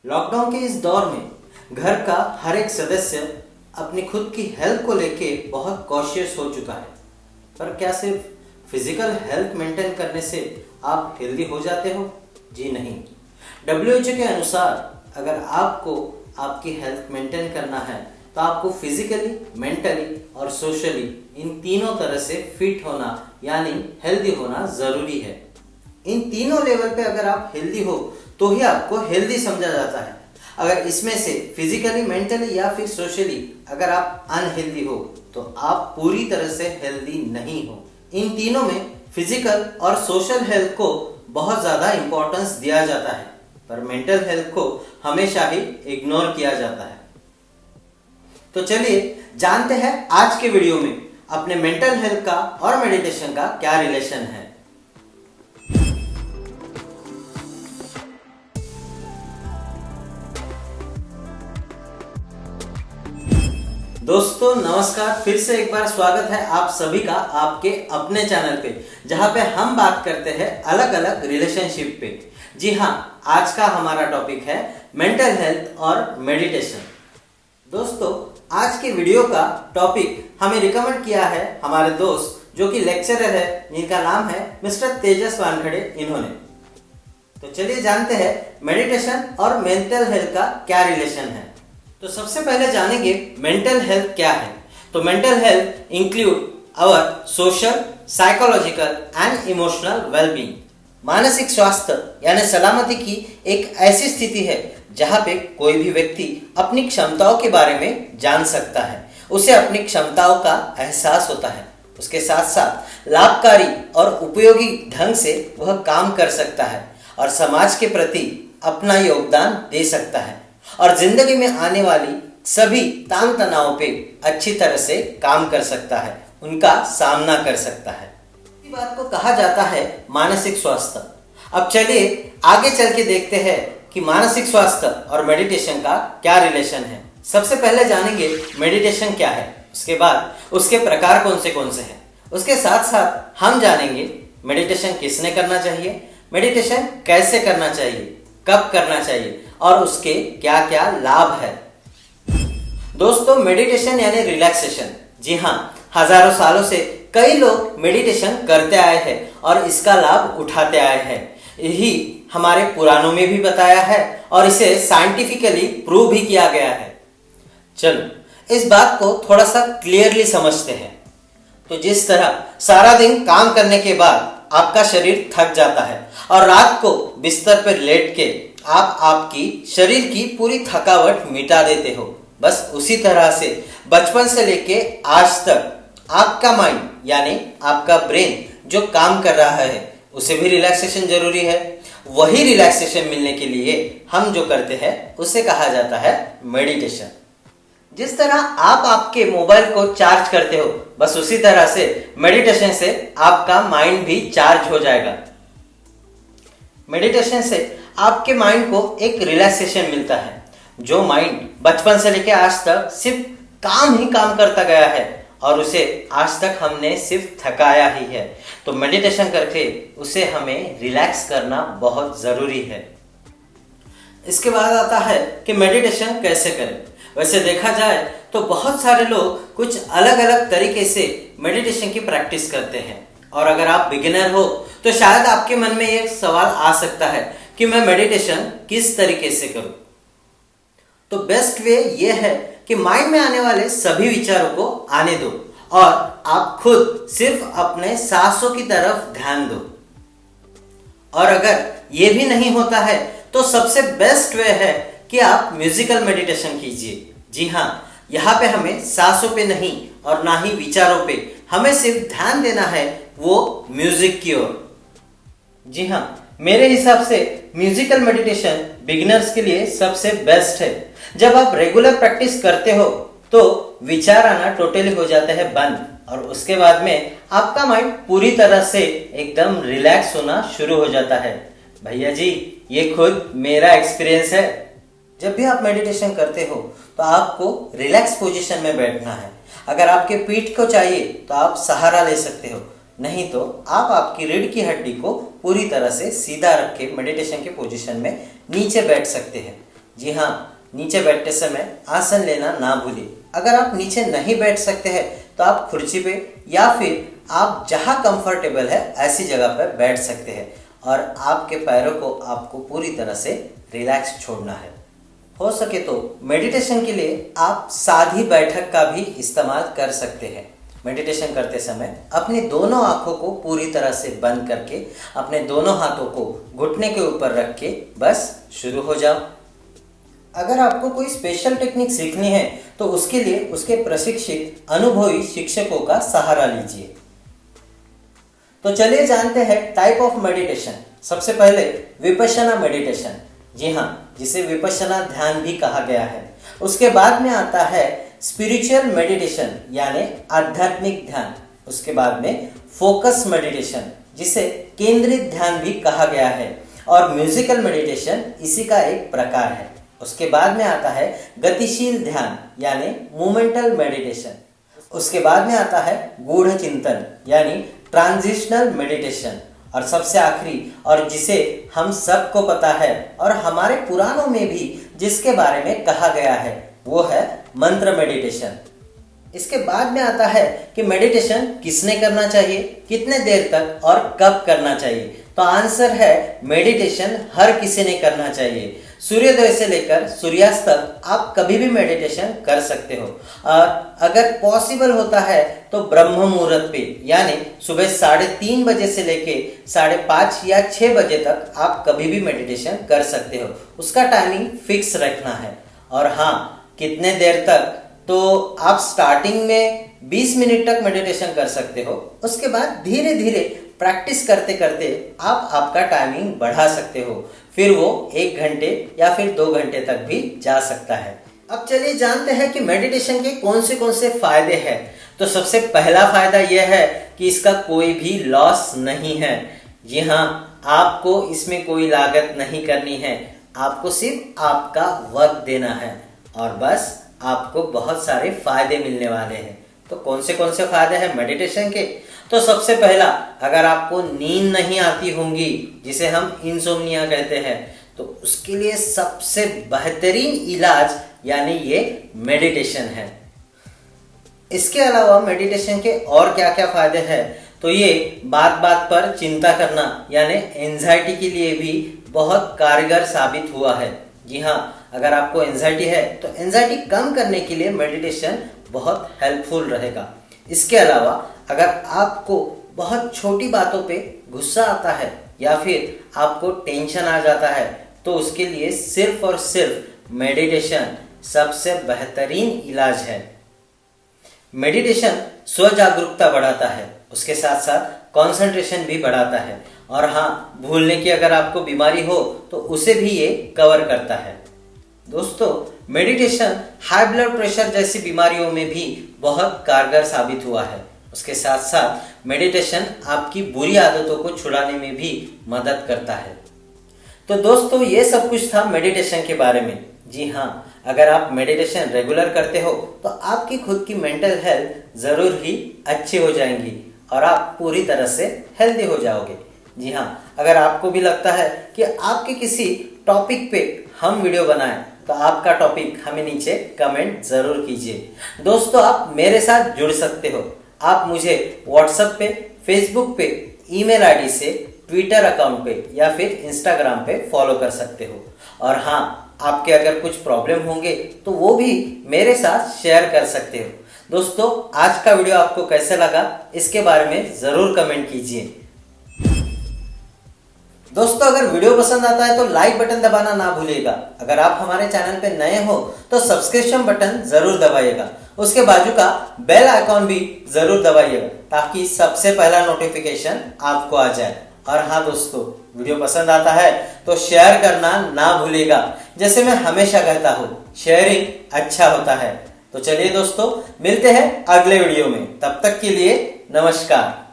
Lockdown के इस दौर में घर का हर एक सदस्य अपनी खुद की हेल्थ को लेके बहुत कॉशियस हो चुका है। पर क्या सिर्फ फिजिकल हेल्थ मेंटेन करने से आप हेल्दी हो जाते हो? जी नहीं। WHO के अनुसार अगर आपको आपकी हेल्थ मेंटेन करना है तो आपको फिजिकली, मेंटली और सोशली इन तीनों तरह से फिट होना यानी हेल्दी होना जरूरी है। इन तीनों लेवल पे अगर आप हेल्दी हो तो ही आपको हेल्दी समझा जाता है। अगर इसमें से फिजिकली, मेंटली या फिर सोशली अगर आप अनहेल्दी हो तो आप पूरी तरह से हेल्दी नहीं हो। इन तीनों में फिजिकल और सोशल हेल्थ को बहुत ज्यादा इंपॉर्टेंस दिया जाता है, पर मेंटल हेल्थ को हमेशा ही इग्नोर किया जाता है। तो चलिए जानते हैं आज के वीडियो में अपने मेंटल हेल्थ का और मेडिटेशन का क्या रिलेशन है। दोस्तों नमस्कार, फिर से एक बार स्वागत है आप सभी का आपके अपने चैनल पे, जहां पे हम बात करते हैं अलग अलग रिलेशनशिप पे। जी हाँ, आज का हमारा टॉपिक है मेंटल हेल्थ और मेडिटेशन। दोस्तों आज के वीडियो का टॉपिक हमें रिकमेंड किया है हमारे दोस्त जो कि लेक्चरर है, जिनका नाम है मिस्टर तेजस वानखड़े इन्होंने। तो चलिए जानते हैं मेडिटेशन और मेंटल हेल्थ का क्या रिलेशन है। तो सबसे पहले जानेंगे मेंटल हेल्थ क्या है। तो mental health include our social, psychological and emotional wellbeing. मानसिक स्वास्थ्य यानी सलामती की एक ऐसी स्थिति है जहां पे कोई भी व्यक्ति अपनी क्षमताओं के बारे में जान सकता है, उसे अपनी क्षमताओं का एहसास होता है, उसके साथ साथ लाभकारी और उपयोगी ढंग से वह काम कर सकता है और समाज के प्रति अपना योगदान दे सकता है और जिंदगी में आने वाली सभी तान तनाव पे अच्छी तरह से काम कर सकता है, उनका सामना कर सकता है। इसी बात को कहा जाता है मानसिक स्वास्थ्य। अब चलिए आगे चल के देखते हैं कि मानसिक स्वास्थ्य और मेडिटेशन का क्या रिलेशन है। सबसे पहले जानेंगे मेडिटेशन क्या है, उसके बाद उसके प्रकार कौन से हैं। उसके साथ साथ हम जानेंगे मेडिटेशन किसने करना चाहिए, मेडिटेशन कैसे करना चाहिए, कब करना चाहिए और उसके क्या क्या लाभ है। दोस्तों मेडिटेशन यानी रिलैक्सेशन। जी हाँ, हजारों सालों से कई लोग मेडिटेशन करते आए हैं और इसका लाभ उठाते आए हैं। यही हमारे पुराणों में भी बताया है और इसे साइंटिफिकली प्रूव भी किया गया है। चलो इस बात को थोड़ा सा क्लियरली समझते हैं। तो जिस तरह सारा दिन काम करने के बाद आपका शरीर थक जाता है और रात को बिस्तर पर लेट के आप आपकी शरीर की पूरी थकावट मिटा देते हो, बस उसी तरह से बचपन से लेके आज तक आपका माइंड यानी आपका ब्रेन जो काम कर रहा है उसे भी रिलैक्सेशन जरूरी है। वही रिलैक्सेशन मिलने के लिए हम जो करते हैं उसे कहा जाता है मेडिटेशन। जिस तरह आप आपके मोबाइल को चार्ज करते हो, बस उसी तरह से मेडिटेशन से आपका माइंड भी चार्ज हो जाएगा। मेडिटेशन से आपके माइंड को एक रिलैक्सेशन मिलता है। जो माइंड बचपन से लेकर आज तक सिर्फ काम ही काम करता गया है और उसे आज तक हमने सिर्फ थकाया ही है, तो मेडिटेशन करके उसे हमें रिलैक्स करना बहुत जरूरी है। इसके बाद आता है कि मेडिटेशन कैसे करें। वैसे देखा जाए तो बहुत सारे लोग कुछ अलग अलग तरीके से मेडिटेशन की प्रैक्टिस करते हैं और अगर आप बिगिनर हो तो शायद आपके मन में एक सवाल आ सकता है कि मैं मेडिटेशन किस तरीके से करूं। तो बेस्ट वे ये है कि माइंड में आने वाले सभी विचारों को आने दो और आप खुद सिर्फ अपने सांसों की तरफ ध्यान दो। और अगर ये भी नहीं होता है तो सबसे बेस्ट वे है कि आप म्यूजिकल मेडिटेशन कीजिए। जी हाँ, यहाँ पे हमें सांसों पे नहीं और ना ही विचारों पे, हमें सिर्फ ध्यान देना है वो म्यूजिक की ओर। जी हाँ, मेरे हिसाब से म्यूजिकल मेडिटेशन बिगिनर्स के लिए सबसे बेस्ट है। जब आप रेगुलर प्रैक्टिस करते हो तो विचार आना टोटली हो जाते हैं बंद और उसके बाद में आपका माइंड पूरी तरह से एकदम रिलैक्स होना शुरू हो जाता है। भैया जी, ये खुद मेरा एक्सपीरियंस है। जब भी आप मेडिटेशन करते हो तो आपको रिलैक्स पोजीशन में बैठना है। अगर आपके पीठ को चाहिए तो आप सहारा ले सकते हो, नहीं तो आप आपकी रीढ़ की हड्डी को पूरी तरह से सीधा रख के मेडिटेशन के पोजीशन में नीचे बैठ सकते हैं। जी हाँ, नीचे बैठते समय आसन लेना ना भूलिए। अगर आप नीचे नहीं बैठ सकते हैं तो आप कुर्सी पे या फिर आप जहाँ कंफर्टेबल है ऐसी जगह पर बैठ सकते हैं और आपके पैरों को आपको पूरी तरह से रिलैक्स छोड़ना है। हो सके तो मेडिटेशन के लिए आप सादी बैठक का भी इस्तेमाल कर सकते हैं। मेडिटेशन करते समय अपनी दोनों आंखों को पूरी तरह से बंद करके अपने दोनों हाथों को घुटने के ऊपर रख के बस शुरू हो जाओ। अगर आपको कोई स्पेशल टेक्निक सीखनी है तो उसके लिए उसके प्रशिक्षित अनुभवी शिक्षकों का सहारा लीजिए। तो चलिए जानते हैं टाइप ऑफ मेडिटेशन। सबसे पहले विपश्यना मेडिटेशन, जी हाँ, जिसे विपश्यना ध्यान भी कहा गया है। उसके बाद में आता है स्पिरिचुअल मेडिटेशन यानी आध्यात्मिक ध्यान। उसके बाद में फोकस मेडिटेशन, जिसे केंद्रित ध्यान भी कहा गया है, और म्यूजिकल मेडिटेशन इसी का एक प्रकार है। उसके बाद में आता है गतिशील ध्यान यानी मोमेंटल मेडिटेशन। उसके बाद में आता है गूढ़ चिंतन यानी ट्रांजिशनल मेडिटेशन, और सबसे आखिरी और जिसे हम सबको पता है और हमारे पुराणों में भी जिसके बारे में कहा गया है वो है मंत्र मेडिटेशन। इसके बाद में आता है कि मेडिटेशन किसने करना चाहिए, कितने देर तक और कब करना चाहिए। तो आंसर है मेडिटेशन हर किसी ने करना चाहिए। सूर्योदय से लेकर सूर्यास्त तक आप कभी भी मेडिटेशन कर सकते हो, और अगर पॉसिबल होता है तो ब्रह्म मुहूर्त पे यानी सुबह 3:30 बजे से लेके 5:30 या 6 बजे तक आप कभी भी मेडिटेशन कर सकते हो। उसका टाइमिंग फिक्स रखना है। और हाँ, कितने देर तक, तो आप स्टार्टिंग में 20 मिनट तक मेडिटेशन कर सकते हो। उसके बाद धीरे धीरे प्रैक्टिस करते करते आप आपका टाइमिंग बढ़ा सकते हो, फिर वो 1 घंटे या फिर 2 घंटे तक भी जा सकता है। अब चलिए जानते हैं कि मेडिटेशन के कौन से फायदे हैं। तो सबसे पहला फायदा यह है कि इसका कोई भी लॉस नहीं है। जी हाँ, आपको इसमें कोई लागत नहीं करनी है, आपको सिर्फ आपका वक्त देना है और बस आपको बहुत सारे फायदे मिलने वाले हैं। तो कौन से फायदे हैं मेडिटेशन के? तो सबसे पहला, अगर आपको नींद नहीं आती होंगी, जिसे हम इंसोम्निया कहते हैं, तो उसके लिए सबसे बेहतरीन इलाज यानी ये मेडिटेशन है। इसके अलावा मेडिटेशन के और क्या क्या फायदे हैं, तो ये बात बात पर चिंता करना यानी एंजाइटी के लिए भी बहुत कारगर साबित हुआ है। जी हाँ, अगर आपको एंजाइटी है तो एंजाइटी कम करने के लिए मेडिटेशन बहुत हेल्पफुल रहेगा। इसके अलावा अगर आपको बहुत छोटी बातों पे गुस्सा आता है या फिर आपको टेंशन आ जाता है, तो उसके लिए सिर्फ और सिर्फ मेडिटेशन सबसे बेहतरीन इलाज है। मेडिटेशन स्व जागरूकता बढ़ाता है, उसके साथ साथ कंसंट्रेशन भी बढ़ाता है, और हाँ, भूलने की अगर आपको बीमारी हो तो उसे भी ये कवर करता है। दोस्तों, मेडिटेशन हाई ब्लड प्रेशर जैसी बीमारियों में भी बहुत कारगर साबित हुआ है। उसके साथ साथ मेडिटेशन आपकी बुरी आदतों को छुड़ाने में भी मदद करता है। तो दोस्तों, ये सब कुछ था मेडिटेशन के बारे में। जी हाँ, अगर आप मेडिटेशन रेगुलर करते हो तो आपकी खुद की मेंटल हेल्थ जरूर ही अच्छी हो जाएंगी और आप पूरी तरह से हेल्दी हो जाओगे। जी हाँ, अगर आपको भी लगता है कि आपके किसी टॉपिक पे हम वीडियो बनाएं, तो आपका टॉपिक हमें नीचे कमेंट जरूर कीजिए। दोस्तों, आप मेरे साथ जुड़ सकते हो। आप मुझे व्हाट्सएप पे, फेसबुक पे, ईमेल आईडी से, ट्विटर अकाउंट पे या फिर इंस्टाग्राम पे फॉलो कर सकते हो। और हाँ, आपके अगर कुछ प्रॉब्लम होंगे तो वो भी मेरे साथ शेयर कर सकते हो। दोस्तों, आज का वीडियो आपको कैसा लगा इसके बारे में जरूर कमेंट कीजिए। दोस्तों, अगर वीडियो पसंद आता है तो लाइक बटन दबाना ना भूलिएगा। अगर आप हमारे चैनल पे नए हो तो सब्सक्रिप्शन बटन जरूर दबाइएगा। उसके बाजू का बेल आइकॉन भी जरूर दबाइएगा ताकि सबसे पहला नोटिफिकेशन आपको आ जाए। और हाँ दोस्तों, वीडियो पसंद आता है तो शेयर करना ना भूलिएगा। जैसे मैं हमेशा कहता हूँ, शेयरिंग अच्छा होता है। तो चलिए दोस्तों, मिलते हैं अगले वीडियो में। तब तक के लिए नमस्कार।